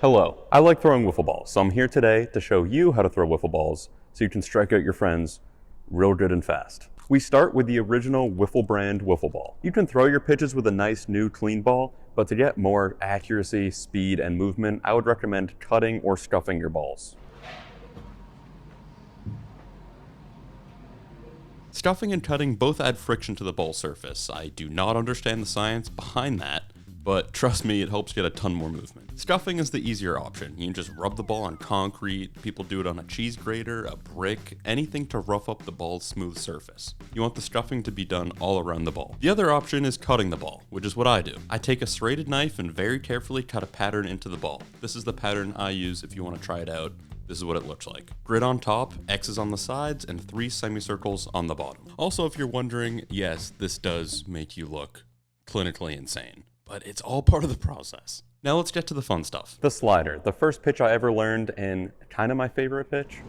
Hello, I like throwing wiffle balls, so I'm here today to show you how to throw wiffle balls so you can strike out your friends real good and fast. We start with the original Wiffle brand wiffle ball. You can throw your pitches with a nice new clean ball, but to get more accuracy, speed, and movement, I would recommend cutting or scuffing your balls. Scuffing and cutting both add friction to the ball surface. I do not understand the science behind that, but trust me, it helps get a ton more movement. Scuffing is the easier option. You can just rub the ball on concrete, people do it on a cheese grater, a brick, anything to rough up the ball's smooth surface. You want the scuffing to be done all around the ball. The other option is cutting the ball, which is what I do. I take a serrated knife and very carefully cut a pattern into the ball. This is the pattern I use if you want to try it out. This is what it looks like. Grid on top, X's on the sides, and 3 semicircles on the bottom. Also, if you're wondering, yes, this does make you look clinically insane, but it's all part of the process. Now let's get to the fun stuff. The slider, the first pitch I ever learned and kind of my favorite pitch.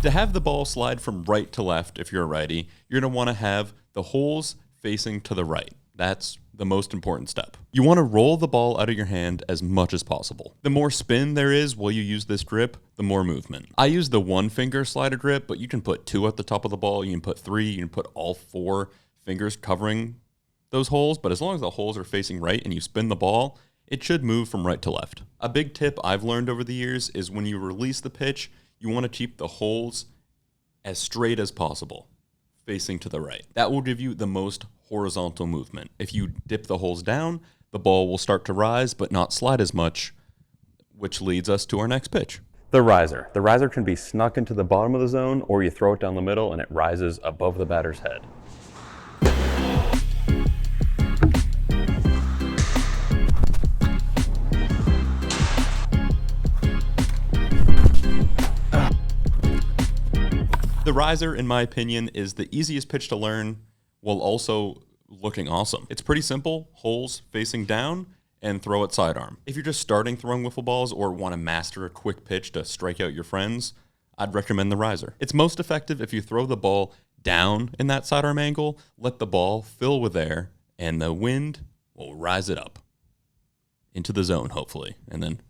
To have the ball slide from right to left, if you're a righty, you're going to want to have the holes facing to the right. That's the most important step. You want to roll the ball out of your hand as much as possible. The more spin there is while you use this grip, the more movement. I use the 1-finger slider grip, but you can put 2 at the top of the ball, you can put 3, you can put all 4 fingers covering those holes, but as long as the holes are facing right and you spin the ball, it should move from right to left. A big tip I've learned over the years is when you release the pitch, you want to keep the holes as straight as possible, facing to the right. That will give you the most horizontal movement. If you dip the holes down, the ball will start to rise but not slide as much, which leads us to our next pitch. The riser. The riser can be snuck into the bottom of the zone, or you throw it down the middle and it rises above the batter's head. The riser, in my opinion, is the easiest pitch to learn while also looking awesome. It's pretty simple, holes facing down, and throw it sidearm. If you're just starting throwing wiffle balls or want to master a quick pitch to strike out your friends, I'd recommend the riser. It's most effective if you throw the ball down in that sidearm angle, let the ball fill with air, and the wind will rise it up into the zone, hopefully, and then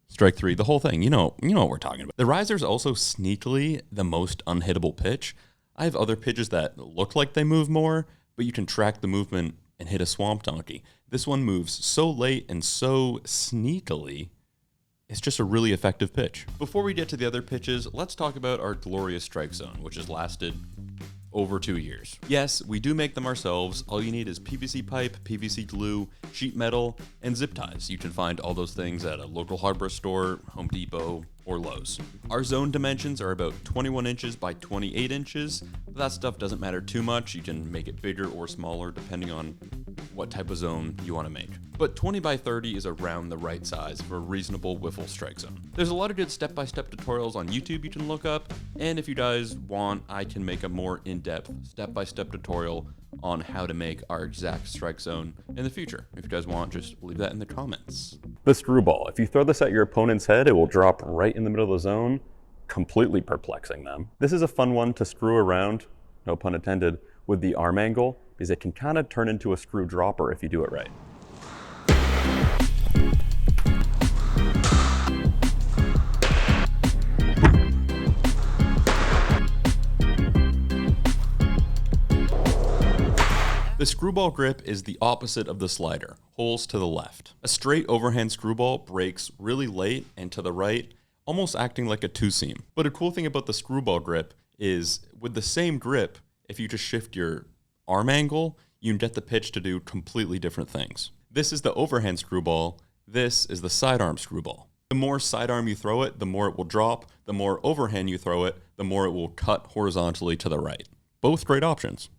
strike 3, the whole thing. You know what we're talking about. The riser is also sneakily the most unhittable pitch. I have other pitches that look like they move more, but you can track the movement and hit a swamp donkey. This one moves so late and so sneakily, it's just a really effective pitch. Before we get to the other pitches, let's talk about our glorious strike zone, which has lasted over 2 years. Yes, we do make them ourselves. All you need is PVC pipe, PVC glue, sheet metal, and zip ties. You can find all those things at a local hardware store, Home Depot, or Lowe's. Our zone dimensions are about 21 inches by 28 inches, but that stuff doesn't matter too much. You can make it bigger or smaller depending on what type of zone you want to make. But 20 by 30 is around the right size for a reasonable wiffle strike zone. There's a lot of good step-by-step tutorials on YouTube you can look up, and if you guys want, I can make a more in-depth step-by-step tutorial on how to make our exact strike zone in the future. If you guys want, just leave that in the comments. The screwball. If you throw this at your opponent's head, it will drop right in the middle of the zone, completely perplexing them. This is a fun one to screw around, no pun intended, with the arm angle, because it can kind of turn into a screw dropper if you do it right. The screwball grip is the opposite of the slider, holes to the left. A straight overhand screwball breaks really late and to the right, almost acting like a 2-seam. But a cool thing about the screwball grip is with the same grip, if you just shift your arm angle, you can get the pitch to do completely different things. This is the overhand screwball, this is the sidearm screwball. The more sidearm you throw it, the more it will drop. The more overhand you throw it, the more it will cut horizontally to the right. Both great options.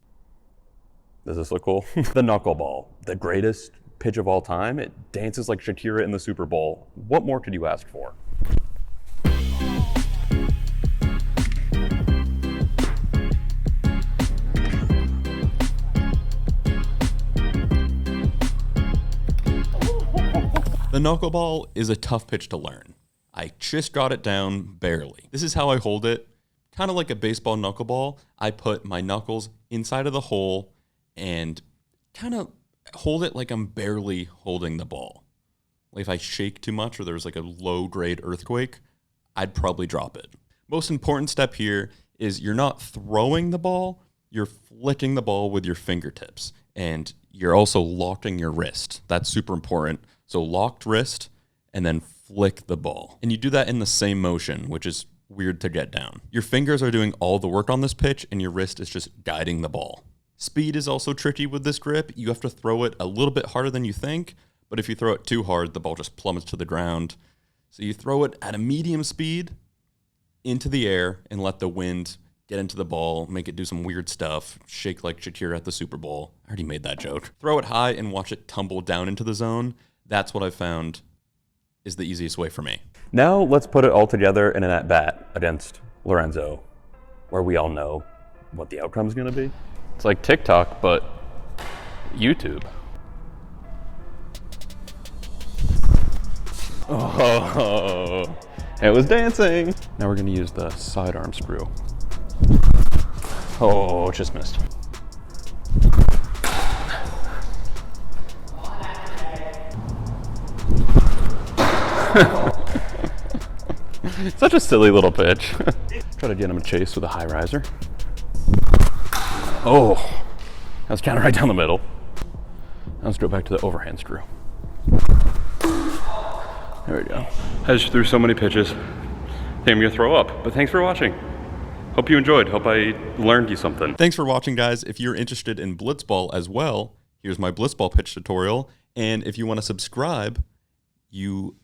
Does this look cool? The knuckleball, the greatest pitch of all time. It dances like Shakira in the Super Bowl. What more could you ask for? The knuckleball is a tough pitch to learn. I just got it down barely. This is how I hold it. Kind of like a baseball knuckleball. I put my knuckles inside of the hole and kind of hold it like I'm barely holding the ball. Like if I shake too much or there's like a low grade earthquake, I'd probably drop it. Most important step here is you're not throwing the ball, you're flicking the ball with your fingertips. And you're also locking your wrist. That's super important. So locked wrist and then flick the ball. And you do that in the same motion, which is weird to get down. Your fingers are doing all the work on this pitch and your wrist is just guiding the ball. Speed is also tricky with this grip. You have to throw it a little bit harder than you think, but if you throw it too hard, the ball just plummets to the ground. So you throw it at a medium speed into the air and let the wind get into the ball, make it do some weird stuff, shake like Shakira at the Super Bowl. I already made that joke. Throw it high and watch it tumble down into the zone. That's what I've found is the easiest way for me. Now let's put it all together in an at-bat against Lorenzo, where we all know what the outcome is going to be. It's like TikTok, but YouTube. Oh, it was dancing. Now we're going to use the sidearm screw. Oh, just missed. Such a silly little pitch. Try to get him a chase with a high riser. Oh, that was kind of right down the middle. Now let's go back to the overhand screw. There we go. I just threw so many pitches. I think I'm gonna throw up, but thanks for watching. Hope you enjoyed. Hope I learned you something. Thanks for watching, guys. If you're interested in blitzball as well, here's my blitzball pitch tutorial. And if you want to subscribe, you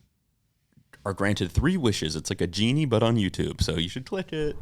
are granted 3 wishes. It's like a genie, but on YouTube. So you should click it.